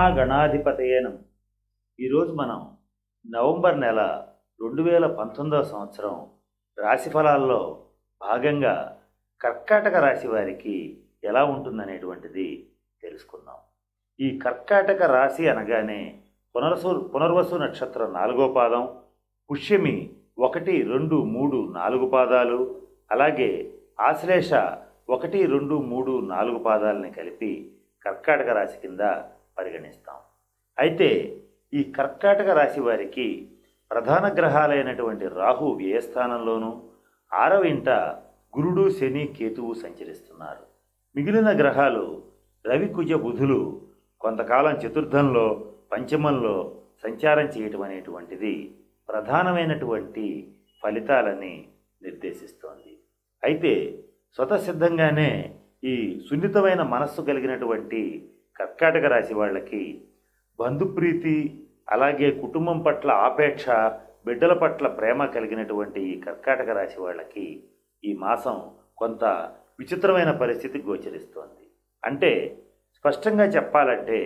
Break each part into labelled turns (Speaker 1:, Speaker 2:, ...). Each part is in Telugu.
Speaker 1: మహాగణాధిపతయే నమః. ఈరోజు మనం నవంబర్ నెల 2019వ సంవత్సరం రాశి ఫలాల్లో భాగంగా కర్కాటక రాశి వారికి ఎలా ఉంటుందనేటువంటిది తెలుసుకుందాం. ఈ కర్కాటక రాశి అనగానే పునర్వసు నక్షత్రం 4వ పాదం, పుష్యమి 1, 2, 3, 4 పాదాలు, అలాగే ఆశ్లేష 1, 2, 3, 4 పాదాలని కలిపి కర్కాటక రాశి కింద పరిగణిస్తాం. అయితే ఈ కర్కాటక రాశి వారికి ప్రధాన గ్రహాలైనటువంటి రాహు వ్యయస్థానంలోనూ, 6వ ఇంట గురుడు, శని, కేతువు సంచరిస్తున్నారు. మిగిలిన గ్రహాలు రవి, కుజ, బుధులు కొంతకాలం చతుర్థంలో, పంచమంలో సంచారం చేయటం అనేటువంటిది ప్రధానమైనటువంటి ఫలితాలని నిర్దేశిస్తోంది. అయితే స్వతసిద్ధంగానే ఈ సున్నితమైన మనస్సు కలిగినటువంటి కర్కాటక రాశి వాళ్ళకి బంధుప్రీతి, అలాగే కుటుంబం పట్ల ఆపేక్ష, బిడ్డల పట్ల ప్రేమ కలిగినటువంటి ఈ కర్కాటక రాశి వాళ్ళకి ఈ మాసం కొంత విచిత్రమైన పరిస్థితి గోచరిస్తోంది. అంటే స్పష్టంగా చెప్పాలంటే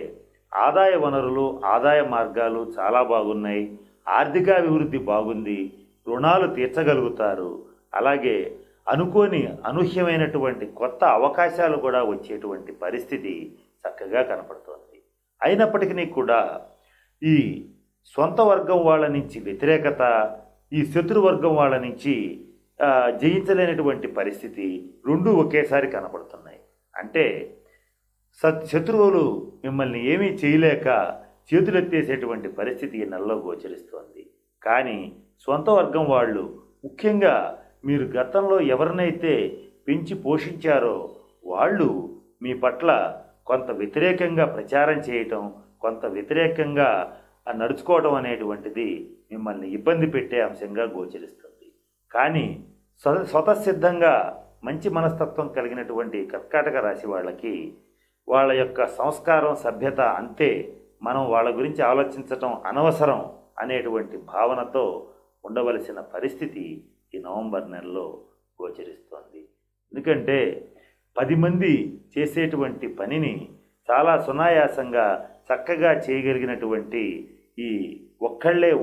Speaker 1: ఆదాయ వనరులు, ఆదాయ మార్గాలు చాలా బాగున్నాయి, ఆర్థికాభివృద్ధి బాగుంది, రుణాలు తీర్చగలుగుతారు, అలాగే అనుకోని అనూహ్యమైనటువంటి కొత్త అవకాశాలు కూడా వచ్చేటువంటి పరిస్థితి చక్కగా కనపడుతోంది. అయినప్పటికీ కూడా ఈ సొంత వర్గం వాళ్ళ నుంచి వ్యతిరేకత, ఈ శత్రువర్గం వాళ్ళ నుంచి జయించలేనటువంటి పరిస్థితి రెండూ ఒకేసారి కనపడుతున్నాయి. అంటే శత్రువులు మిమ్మల్ని ఏమీ చేయలేక చేతులెత్తేసేటువంటి పరిస్థితి ఈ నెలలో గోచరిస్తోంది. కానీ సొంత వర్గం వాళ్ళు, ముఖ్యంగా మీరు గతంలో ఎవరినైతే పెంచి పోషించారో వాళ్ళు మీ పట్ల కొంత వ్యతిరేకంగా ప్రచారం చేయటం, కొంత వ్యతిరేకంగా నడుచుకోవడం అనేటువంటిది మిమ్మల్ని ఇబ్బంది పెట్టే అంశంగా గోచరిస్తుంది. కానీ స్వతసిద్ధంగా మంచి మనస్తత్వం కలిగినటువంటి కర్కాటక రాశి వాళ్ళకి వాళ్ళ యొక్క సంస్కారం, సభ్యత అంతే, మనం వాళ్ళ గురించి ఆలోచించటం అనవసరం అనేటువంటి భావనతో ఉండవలసిన పరిస్థితి ఈ నవంబర్ నెలలో గోచరిస్తోంది. ఎందుకంటే 10 మంది చేసేటువంటి పనిని చాలా సునాయాసంగా చక్కగా చేయగలిగినటువంటి ఈ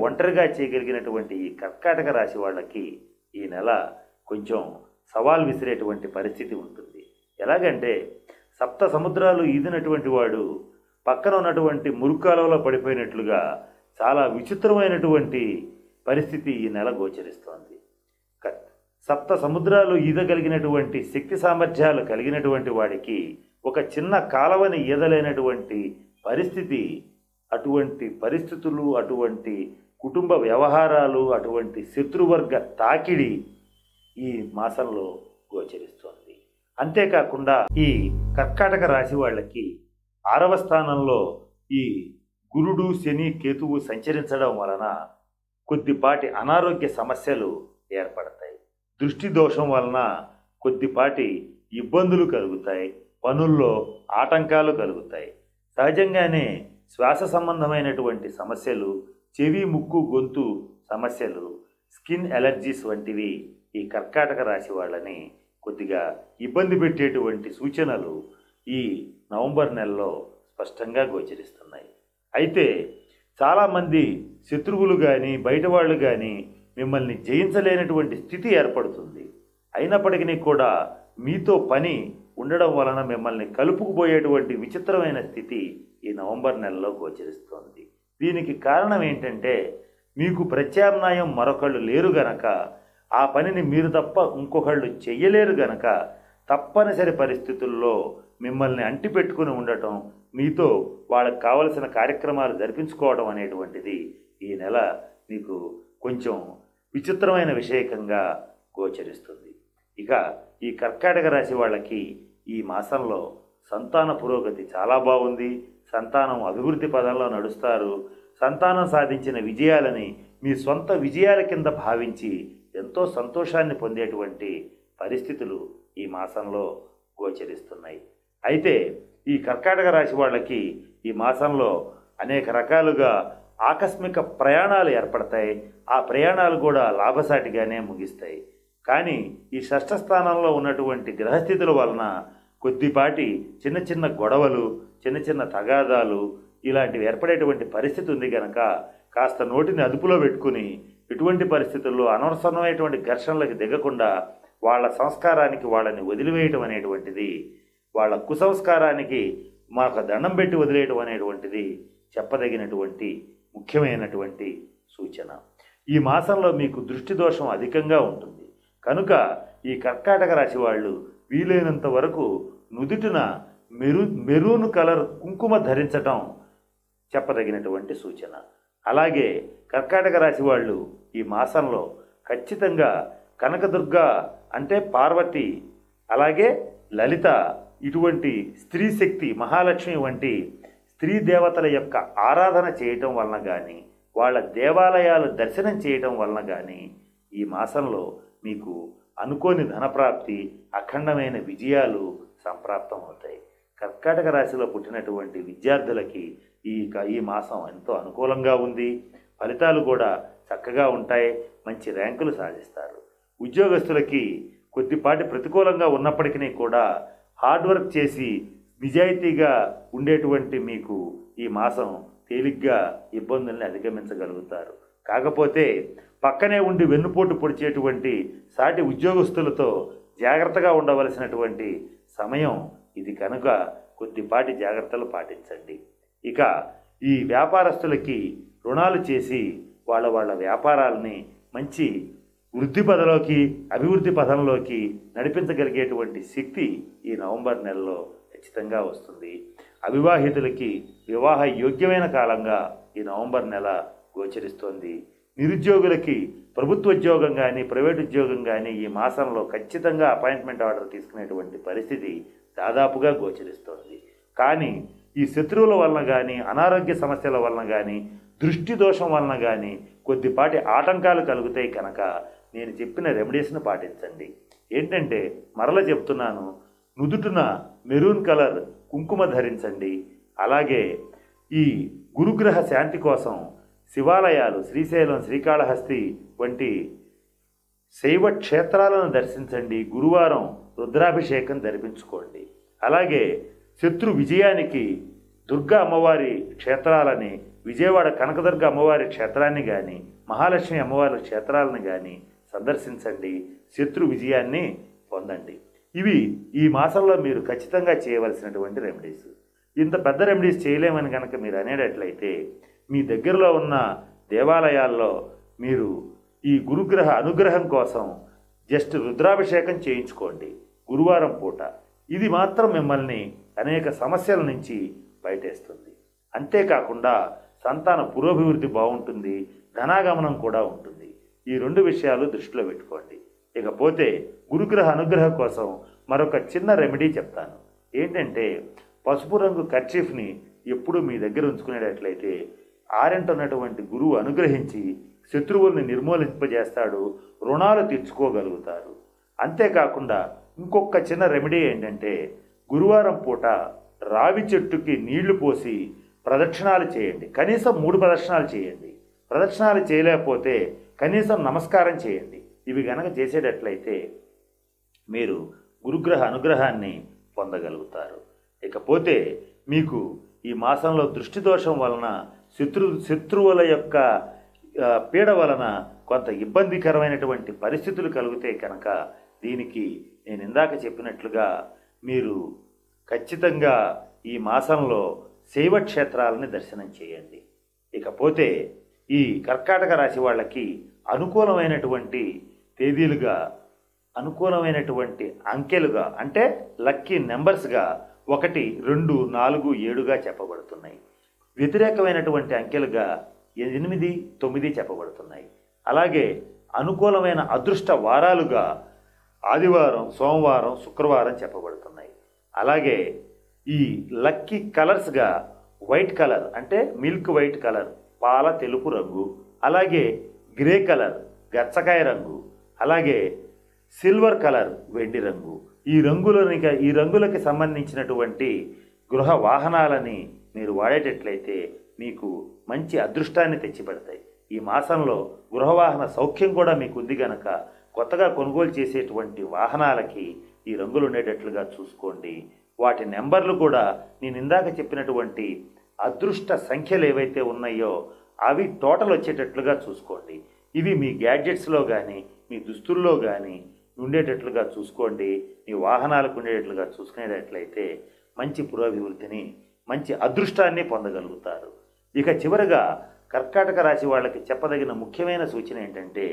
Speaker 1: ఒంటరిగా చేయగలిగినటువంటి ఈ కర్కాటక రాశి వాళ్ళకి ఈ నెల కొంచెం సవాల్ విసిరేటువంటి పరిస్థితి ఉంటుంది. ఎలాగంటే సప్త సముద్రాలు ఈదినటువంటి వాడు పక్కన ఉన్నటువంటి మురుకాలలో పడిపోయినట్లుగా చాలా విచిత్రమైనటువంటి పరిస్థితి ఈ నెల గోచరిస్తోంది. సప్త సముద్రాలు ఈదగలిగినటువంటి శక్తి సామర్థ్యాలు కలిగినటువంటి వాడికి ఒక చిన్న కాలవని ఈదలేనటువంటి పరిస్థితి, అటువంటి పరిస్థితులు, అటువంటి కుటుంబ వ్యవహారాలు, అటువంటి శత్రువర్గ తాకిడి ఈ మాసంలో గోచరిస్తోంది. అంతేకాకుండా ఈ కర్కాటక రాశి వాళ్ళకి 6వ స్థానంలో ఈ గురుడు, శని, కేతువు సంచరించడం వలన కొద్దిపాటి అనారోగ్య సమస్యలు ఏర్పడతాయి. దృష్టి దోషం వలన కొద్దిపాటి ఇబ్బందులు కలుగుతాయి, పనుల్లో ఆటంకాలు కలుగుతాయి. సహజంగానే శ్వాస సంబంధమైనటువంటి సమస్యలు, చెవి, ముక్కు, గొంతు సమస్యలు, స్కిన్ ఎలర్జీస్ వంటివి ఈ కర్కాటక రాశి వాళ్ళని కొద్దిగా ఇబ్బంది పెట్టేటువంటి సూచనలు ఈ నవంబర్ నెలలో స్పష్టంగా గోచరిస్తున్నాయి. అయితే చాలామంది శత్రువులు కానీ బయట వాళ్ళు కానీ మిమ్మల్ని జయించలేనటువంటి స్థితి ఏర్పడుతుంది. అయినప్పటికీ కూడా మీతో పని ఉండడం వలన మిమ్మల్ని కలుపుకుపోయేటువంటి విచిత్రమైన స్థితి ఈ నవంబర్ నెలలో గోచరిస్తోంది. దీనికి కారణం ఏంటంటే మీకు ప్రత్యామ్నాయం మరొకళ్ళు లేరు గనక, ఆ పనిని మీరు తప్ప ఇంకొకళ్ళు చెయ్యలేరు గనక తప్పనిసరి పరిస్థితుల్లో మిమ్మల్ని అంటిపెట్టుకుని ఉండటం, మీతో వాళ్ళకి కావలసిన కార్యక్రమాలు జరిపించుకోవడం అనేటువంటిది ఈ నెల మీకు కొంచెం విచిత్రమైన విషయకంగా గోచరిస్తుంది. ఇక ఈ కర్కాటక రాశి వాళ్ళకి ఈ మాసంలో సంతాన పురోగతి చాలా బాగుంది. సంతానం అభివృద్ధి పదంలో నడుస్తారు. సంతానం సాధించిన విజయాలని మీ సొంత విజయాల కింద భావించి ఎంతో సంతోషాన్ని పొందేటువంటి పరిస్థితులు ఈ మాసంలో గోచరిస్తున్నాయి. అయితే ఈ కర్కాటక రాశి వాళ్ళకి ఈ మాసంలో అనేక రకాలుగా ఆకస్మిక ప్రయాణాలు ఏర్పడతాయి. ఆ ప్రయాణాలు కూడా లాభసాటిగానే ముగిస్తాయి. కానీ ఈ షష్ఠ స్థానంలో ఉన్నటువంటి గ్రహస్థితుల వలన కొద్దిపాటి చిన్న చిన్న గొడవలు, చిన్న చిన్న తగాదాలు ఇలాంటివి ఏర్పడేటువంటి పరిస్థితి ఉంది కనుక కాస్త నోటిని అదుపులో పెట్టుకుని ఎటువంటి పరిస్థితుల్లో అనవసరమైనటువంటి ఘర్షణలకు దిగకుండా వాళ్ళ సంస్కారానికి వాళ్ళని వదిలివేయటం అనేటువంటిది, వాళ్ళ కుసంస్కారానికి మాకు దండం పెట్టి వదిలేయటం అనేటువంటిది చెప్పదగినటువంటి ముఖ్యమైనటువంటి సూచన. ఈ మాసంలో మీకు దృష్టి దోషం అధికంగా ఉంటుంది కనుక ఈ కర్కాటక రాశి వాళ్ళు వీలైనంత వరకు నుదుటిన మెరూన్ కలర్ కుంకుమ ధరించటం చెప్పదగినటువంటి సూచన. అలాగే కర్కాటక రాశి వాళ్ళు ఈ మాసంలో ఖచ్చితంగా కనకదుర్గ అంటే పార్వతి, అలాగే లలిత, ఇటువంటి స్త్రీ శక్తి మహాలక్ష్మి వంటి స్త్రీ దేవతల యొక్క ఆరాధన చేయటం వలన కానీ, వాళ్ళ దేవాలయాలు దర్శనం చేయటం వలన కానీ ఈ మాసంలో మీకు అనుకోని ధనప్రాప్తి, అఖండమైన విజయాలు సంప్రాప్తం అవుతాయి. కర్కాటక రాశిలో పుట్టినటువంటి విద్యార్థులకి ఈ మాసం ఎంతో అనుకూలంగా ఉంది. ఫలితాలు కూడా చక్కగా ఉంటాయి, మంచి ర్యాంకులు సాధిస్తారు. ఉద్యోగస్తులకి కొద్దిపాటి ప్రతికూలంగా ఉన్నప్పటికీ కూడా హార్డ్ వర్క్ చేసి నిజాయితీగా ఉండేటువంటి మీకు ఈ మాసం తేలిగ్గా ఇబ్బందుల్ని అధిగమించగలుగుతారు. కాకపోతే పక్కనే ఉండి వెన్నుపోటు పొడిచేటువంటి సాటి ఉద్యోగస్తులతో జాగ్రత్తగా ఉండవలసినటువంటి సమయం ఇది కనుక కొద్దిపాటి జాగ్రత్తలు పాటించండి. ఇక ఈ వ్యాపారస్తులకి రుణాలు చేసి వాళ్ళ వ్యాపారాలని మంచి వృద్ధి పదంలోకి, అభివృద్ధి పదంలోకి నడిపించగలిగేటువంటి శక్తి ఈ నవంబర్ నెలలో ఖచ్చితంగా వస్తుంది. అవివాహితులకి వివాహ యోగ్యమైన కాలంగా ఈ నవంబర్ నెల గోచరిస్తోంది. నిరుద్యోగులకి ప్రభుత్వ ఉద్యోగం కానీ ప్రైవేట్ ఉద్యోగం కానీ ఈ మాసంలో ఖచ్చితంగా అపాయింట్మెంట్ ఆర్డర్ తీసుకునేటువంటి పరిస్థితి దాదాపుగా గోచరిస్తోంది. కానీ ఈ శత్రువుల వలన కానీ, అనారోగ్య సమస్యల వలన కానీ, దృష్టి దోషం వలన కానీ కొద్దిపాటి ఆటంకాలు కలుగుతాయి కనుక నేను చెప్పిన రెమెడీస్ను పాటించండి. ఏంటంటే మరల చెప్తున్నాను, నుదుటున మెరూన్ కలర్ కుంకుమ ధరించండి. అలాగే ఈ గురుగ్రహ శాంతి కోసం శివాలయాలు, శ్రీశైలం, శ్రీకాళహస్తి వంటి శైవ క్షేత్రాలను దర్శించండి. గురువారం రుద్రాభిషేకం జరిపించుకోండి. అలాగే శత్రు విజయానికి దుర్గా అమ్మవారి క్షేత్రాలని, విజయవాడ కనకదుర్గ అమ్మవారి క్షేత్రాన్ని కానీ, మహాలక్ష్మి అమ్మవారి క్షేత్రాలను కానీ సందర్శించండి. శత్రు విజయాన్ని పొందండి. ఇవి ఈ మాసంలో మీరు ఖచ్చితంగా చేయవలసినటువంటి రెమెడీస్. ఇంత పెద్ద రెమెడీస్ చేయలేమని కనుక మీరు అనేటట్లయితే మీ దగ్గరలో ఉన్న దేవాలయాల్లో మీరు ఈ గురుగ్రహ అనుగ్రహం కోసం జస్ట్ రుద్రాభిషేకం చేయించుకోండి గురువారం పూట. ఇది మాత్రం మిమ్మల్ని అనేక సమస్యల నుంచి బయటేస్తుంది. అంతేకాకుండా సంతాన పురోభివృద్ధి బాగుంటుంది, ధనాగమనం కూడా ఉంటుంది. ఈ రెండు విషయాలు దృష్టిలో పెట్టుకోండి. ఇకపోతే గురుగ్రహ అనుగ్రహం కోసం మరొక చిన్న రెమెడీ చెప్తాను. ఏంటంటే పసుపు రంగు కర్చీఫ్ని ఎప్పుడు మీ దగ్గర ఉంచుకునేటట్లయితే ఆరింట ఉన్నటువంటి గురువు అనుగ్రహించి శత్రువుల్ని నిర్మూలింపజేస్తాడు, రుణాలు తీర్చుకోగలుగుతారు. అంతేకాకుండా ఇంకొక చిన్న రెమెడీ ఏంటంటే గురువారం పూట రావి చెట్టుకి నీళ్లు పోసి ప్రదక్షిణాలు చేయండి. కనీసం 3 ప్రదక్షిణాలు చేయండి. ప్రదక్షిణాలు చేయలేకపోతే కనీసం నమస్కారం చేయండి. ఇవి గనక చేసేటట్లయితే మీరు గురుగ్రహ అనుగ్రహాన్ని పొందగలుగుతారు. ఇకపోతే మీకు ఈ మాసంలో దృష్టి దోషం వలన శత్రువుల యొక్క పీడ వలన కొంత ఇబ్బందికరమైనటువంటి పరిస్థితులు కలిగితే కనుక దీనికి నేను ఇందాక చెప్పినట్లుగా మీరు ఖచ్చితంగా ఈ మాసంలో శైవ క్షేత్రాలని దర్శనం చేయండి. ఇకపోతే ఈ కర్కాటక రాశి వాళ్ళకి అనుకూలమైనటువంటి తేదీలుగా, అనుకూలమైనటువంటి అంకెలుగా అంటే లక్కీ నెంబర్స్గా 1, 2, 4, 7గా చెప్పబడుతున్నాయి. వ్యతిరేకమైనటువంటి అంకెలుగా 8, 9 చెప్పబడుతున్నాయి. అలాగే అనుకూలమైన అదృష్ట వారాలుగా ఆదివారం, సోమవారం, శుక్రవారం చెప్పబడుతున్నాయి. అలాగే ఈ లక్కీ కలర్స్గా వైట్ కలర్ అంటే మిల్క్ వైట్ కలర్, పాల తెలుపు రంగు, అలాగే గ్రే కలర్ గచ్చకాయ రంగు, అలాగే సిల్వర్ కలర్ వెండి రంగు. ఈ రంగులకి సంబంధించినటువంటి గృహ వాహనాలని మీరు వాడేటట్లయితే మీకు మంచి అదృష్టాన్ని తెచ్చిపెడతాయి. ఈ మాసంలో గృహవాహన సౌఖ్యం కూడా మీకు ఉంది కనుక కొత్తగా కొనుగోలు చేసేటువంటి వాహనాలకి ఈ రంగులు ఉండేటట్లుగా చూసుకోండి. వాటి నెంబర్లు కూడా నేను ఇందాక చెప్పినటువంటి అదృష్ట సంఖ్యలు ఏవైతే ఉన్నాయో అవి టోటల్ వచ్చేటట్లుగా చూసుకోండి. ఇవి మీ గ్యాడ్జెట్స్లో కానీ మీ దుస్తుల్లో కానీ ఉండేటట్లుగా చూసుకోండి. మీ వాహనాలకు ఉండేటట్లుగా చూసుకునేటట్లయితే మంచి పురోభివృద్ధిని, మంచి అదృష్టాన్ని పొందగలుగుతారు. ఇక చివరగా కర్కాటక రాశి వాళ్ళకి చెప్పదగిన ముఖ్యమైన సూచన ఏంటంటే,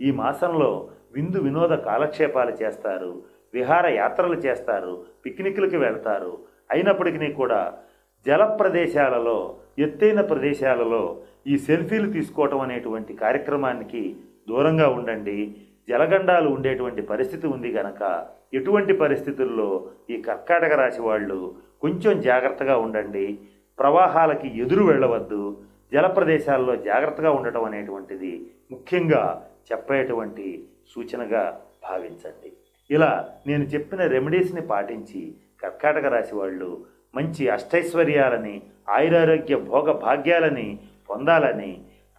Speaker 1: ఈ మాసంలో విందు వినోద కాలక్షేపాలు చేస్తారు, విహార యాత్రలు చేస్తారు, పిక్నిక్లకి వెళ్తారు. అయినప్పటికీ కూడా జల ప్రదేశాలలో, ఎత్తైన ప్రదేశాలలో ఈ సెల్ఫీలు తీసుకోవటం అనేటువంటి కార్యక్రమానికి దూరంగా ఉండండి. జలగండాలు ఉండేటువంటి పరిస్థితి ఉంది కనుక ఎటువంటి పరిస్థితుల్లో ఈ కర్కాటక రాశి వాళ్ళు కొంచెం జాగ్రత్తగా ఉండండి. ప్రవాహాలకి ఎదురు వెళ్ళవద్దు. జల ప్రదేశాల్లో జాగ్రత్తగా ఉండటం అనేటువంటిది ముఖ్యంగా చెప్పేటువంటి సూచనగా భావించండి. ఇలా నేను చెప్పిన రెమెడీస్ని పాటించి కర్కాటక రాశి వాళ్ళు మంచి అష్టైశ్వర్యాలని, ఆయురారోగ్య భోగ భాగ్యాలని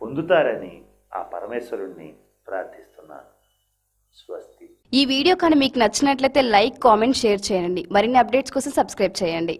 Speaker 1: పొందుతారని ఆ పరమేశ్వరుణ్ణి ప్రార్థిస్తున్నాను. స్వస్తి.
Speaker 2: ఈ వీడియో కానీ మీకు నచ్చినట్లయితే లైక్, కామెంట్, షేర్ చేయండి. మరిన్ని అప్డేట్స్ కోసం సబ్స్క్రైబ్ చేయండి.